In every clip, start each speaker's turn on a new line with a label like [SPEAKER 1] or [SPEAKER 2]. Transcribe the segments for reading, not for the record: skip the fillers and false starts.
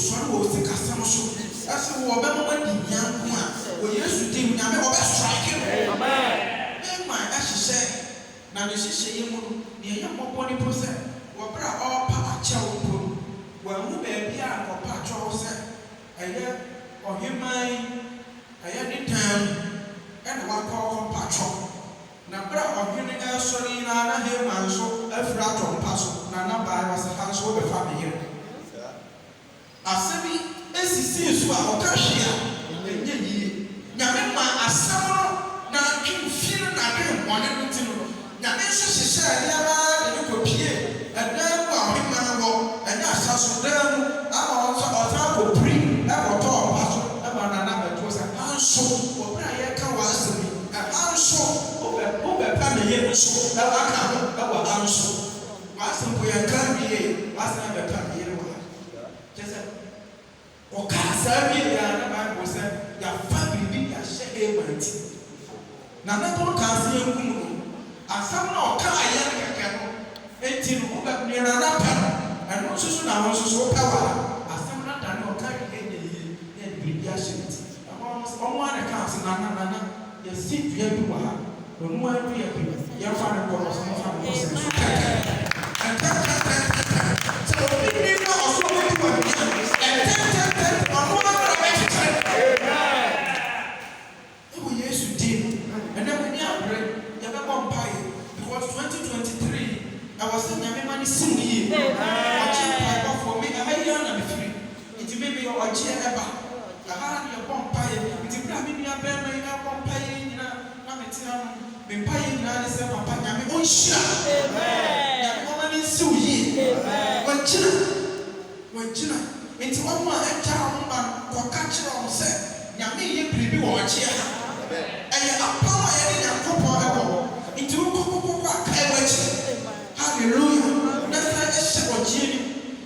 [SPEAKER 1] sɔre wɔ se kasɛm so ɛsɛ wɔ bɛma di nyanko a wɔ Yesu dim nyame ɔbɛstrike no ɛma ɛhyehyɛ na ne hyehyɛ yɛ mu no ne ɛyɛ mmɔbɔ ne po sɛ wɔbrɛ a ɔrepa akyɛw mpo wɔahu baabi a nkɔpa akyɛw sɛ ɛyɛ ɔheman ɛyɛ ne tam ɛna wakɔ ɔkɔpa akyɛw na brɛ a ɔhene ɛsɔre nyinaa na Haman nso afiri atɔ mpa so na nabaa wɔ sɛ ha nso wɔbɛfa me yere asɛm yi esisi so a ɔka hwe a ɛnyɛ yie nyame ma asɛm no na atwe fi no na atwe mmɔne no ti no nyame nso hyehyɛ nneɛma de ne kɔpie ɛdan mu a ɔheman wɔ ɛnyɛ asaso dan mu ama ɔnso ɔsan kɔpiri ɛkɔtɔ ɔba so ɛma nana bɛto sɛ ha nso wɔbrɛ a yɛka wɔ asɛm yi ɛha nso wobɛpa ne yɛ nso ɛwaka ho ɛwɔ ha nso wɔasɛm po yɛnka wie wɔasɛm bɛpa ne yere wɔ ha kyɛ sɛ ɔkaa saa wie yɛ a na Bible sɛ yɛafa biribi yɛahyɛ Haman ti na ne bɔn kaa sɛ yɛnkum no asɛm na ɔkaa yɛ no kɛkɛ no enti no wobɛnea na pɛ no ɛno nso so na ho nso so wopɛ wɔ a asɛm no da ne ɔkaa yɛ yɛ yie yɛ biribi ahyɛ no ti ɔmo a ne kaa sɛ nana yɛsi dua bi wɔ ha ɔmo a dua bi yɛmfa ne kɔ no sɛ mɔfa ne kɔ sɛ so kɛkɛ sɛ obi ni na ɔso bi wɔ ne ɔmo a na bɛkyekyere ɛwɔ Yesu din ɛnɛ mo ni abrɛ yɛbɛbɔ mpaeɛ because 2023 ɛwɔ sɛ nyame ma ne sim yie ɔkye mpaebɔfoɔ me ɛha yi ana mefiri nti mebi ɔkye ɛba ɛha ne yɛbɔ mpaeɛ nti bere a me nua bɛrima yi ɛbɔ mpaeɛ nyinaa na mete ha no me mpaeɛ nyinaa ne sɛ papa nyame ɔnhyira nyame ɔma ne nsiw yie wɔngyina nti wɔn a ɛgya wɔn ma kɔka kyerɛ wɔn sɛ nyame yɛ biribi wɔ ɔkye ha ɛyɛ apam a yɛde Nyankopɔn ɛbɔ nti wokɔkɔkɔ akae w'akyi hallelujah na sa ɛhyɛ ɔkye ni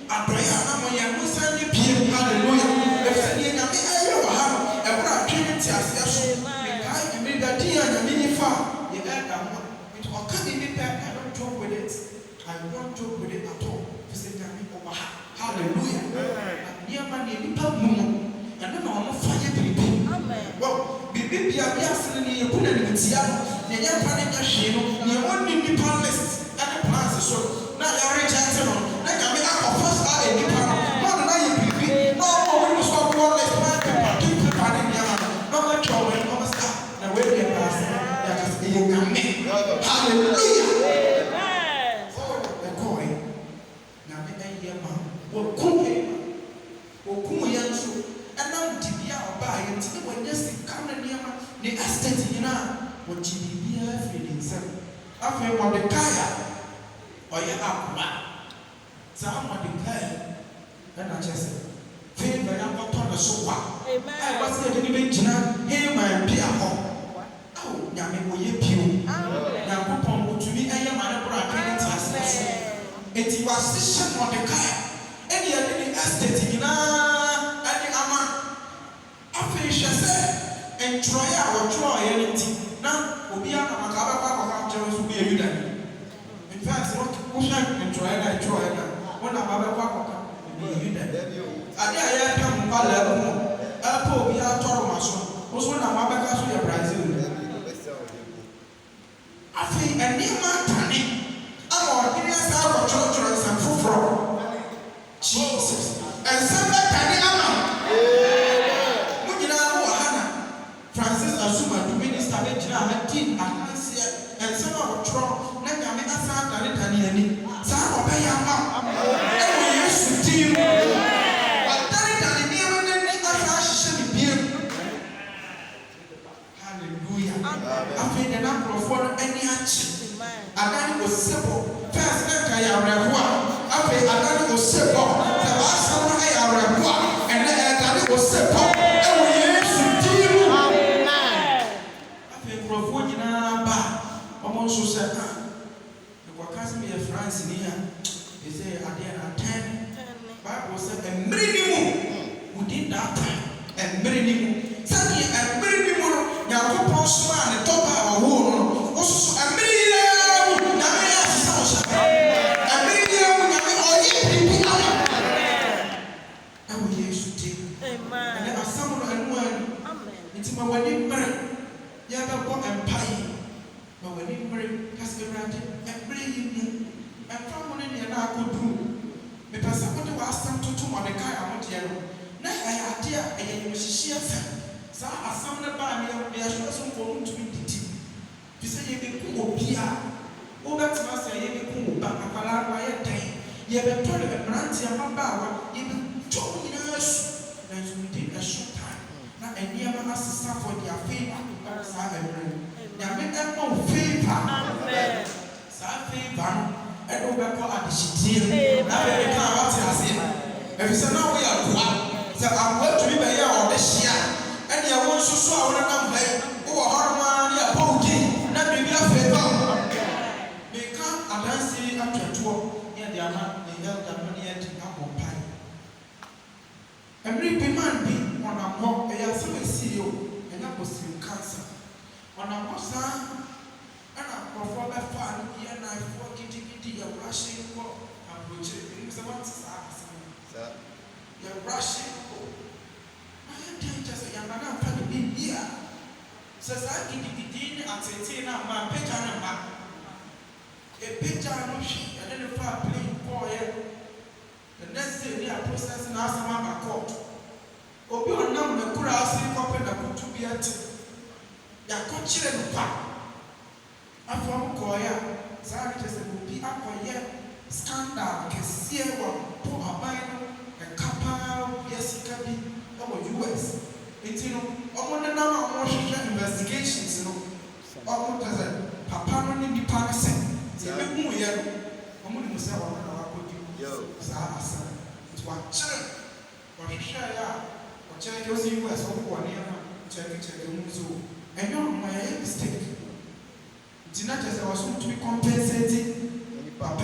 [SPEAKER 1] adɔeɛ a na mo yɛ mo san yɛ pie hallelujah ɛfɛ deɛ nyame ɛyɛ wɔ ha no ɛwɔ atwe ne te aseɛ so mekae mmiri da din a nyame nifa yɛ ɛda ho nti ɔka biribi pɛ I don't joke with it at all fi sɛ nyame ɔwɔ ha hallelujah nneɛma ne nipa mu no ɛno na ɔmo fa yɛ biribi biribi bia biase no ne yɛku na nimtia no ne yɛ mpa ne nyɛ hwee no ne ɔnni nipa list ɛne plans so na yɛrekyɛnte no na nyame akɔfa saa nipa no na ɔno na yɛ biribi na ɔmo wɔn mu so ɔbɔ list na pepa ne nneɛma no na ɔmo atwa wɔn ani ɔmo sa na wɔadi ɛbaase yɛakasa ɛyɛ nyame hallelujah ɛkɔɛ nyame ɛyɛ ma wɔkum yɛn nso ɛnam dibia ɔbaa yɛn nti ne wɔnyɛ sika ne nneɛma ne estate nyinaa wɔgye biribiara firi ne nsɛm afei Mordekai a ɔyɛ akoa saa Mordekai ɛna kyɛ sɛ fei bɛyɛ akɔtɔ ne so kwa ɛwɔ sɛ yɛde ne bɛgyina Haman bia hɔ ao nyame wɔyɛ pio Nyankopɔn wɔtumi ɛyɛ ma ne borɔ atwe ne te aseɛ so enti wɔahyehyɛ Mordekai ɛne yɛde ne estate nyinaa ɛde ama afei hwɛ sɛ ntwerɛeɛ a wɔtwerɛeɛ no nti na obiara na maka bɛkɔ akɔka kyerɛ nso bi yɛ Yuda in fact wohwɛ ntwerɛeɛ na ɛtwerɛeɛ na wonam abɛkɔ akɔka bi yɛ Yuda ade a yɛka mpa laabu mu ɛpɛ obiara tɔro ma so wo so wonam abɛka so yɛ Brazil afei nneɛma atane ama ɔhene asa akɔtwerɛtwerɛ nsɛm foforɔ Jesus nsɛm bɛtane ama mo nyinaa wɔ ha na Francis Asuma du minister bɛgyina ha di ahanseɛ nsɛm a wɔtwerɛ na nyame asa adane ani saa na ɔbɛyɛ ama ɛwɔ Yesu din mu ɔdane nneɛma no ani asa ahyehyɛ ne biem hallelujah afei de na nkurɔfoɔ no ani akye adane osebɔ first na nka yɛ awerɛho a afei adane osebɔ sɛ baasa no ayɛ awerɛho a ɛnɛ ɛdane osebɔ ɛwɔ Yesu din mu afei nkurɔfoɔ nyinaa ba ɔmo nso sɛ mekɔka sɛ meyɛ France ni a ɛsɛ adeɛ na 10 Bible sɛ mmere ni mu within that time mmere ni mu sɛdeɛ mmere ni mu no Nyankopɔn somaa ne tɔba a ɔwoo no wososo mmere nyinaa mu nyame yɛ asesa wo hyɛ mmere nyinaa mu nyame ɔyɛ biribi ama ɛwɔ Yesu kudu me pesa ko de wasam toto Mordecai amode no na ade a eye yimhihie sa asam na ba me ya hwe so ko ntumi didi bisa ye be ku obia o ba tuma sa ye be ku ba akwala wa ye dan ye be tole be branti amaba wa ye be to nyina su na so we did a short time na eniama asesa for their favor sa every ya me emo favor amen sa favor e do be ko adishitire na be ka wa ti ase e fi se na wo ya kwa se amwa tumi be ya o de hia e ne wo nsusu a wo na mbai wo horma ne ya pawdi na be bi favor me ka adansi atwato ne de ama ne ya da no ne ya di akopai every man be on a mock a yasu CEO and that was in cancer on a mossa and a performer fan here and I for kitty you're rushing for a project it's about you're rushing for I am just a young man for the year says I kitty at 18 my picture and a picture no she and then if I play for the next day they are processing as a man court obi onam na kura ase kope na kutu bi ate ya ko kire no pa afọ ko ya za ni tese obi akoye scandal kesie wa po aban no e kapa yesika bi o US etino omo na na mo hwehwe investigations no omo tese papa no ni nipa ne se ye be hu ye no omo ni musa wa na wa kodi yo za asa it wa kire wa hwehwe ya check your US or one year, check the muzo. And no, my mistake. It's not as I was to be compensated. Papa,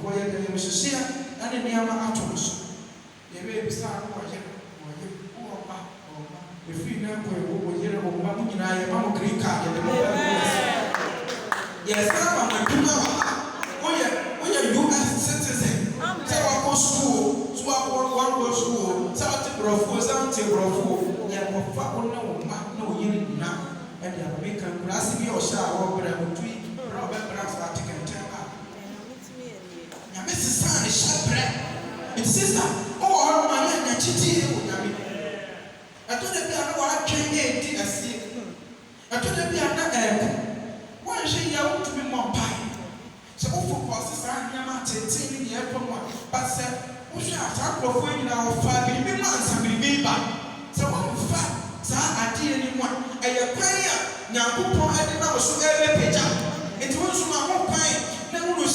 [SPEAKER 1] where the Messiah and the Yama Atos. The baby son, if you know where you are, Mamma and I am a green card. Yes, I'm a good we are US citizen. So I go school, so I one go school. Brofo something brofo ya kofa ona wo ma na wo yiri na e dia be kan grasi bi o sha wo bra mutui bra o be bra so atike ntema ya me sisa ne sha bra it sister o ho ma na chiti e wo nyame ato de bia na wa twen e di asie ato de bia na wo hwe ya wo tumi mo pai so wo focus sa nyama tete ni e ko mo ba se Usha kwa ni na ofa bi mi mansa bi ba se wo fa sa ade ni mu a ye kwan a Nyankopon ade na wo so ebe peja enti wo so ma ho kwan na wo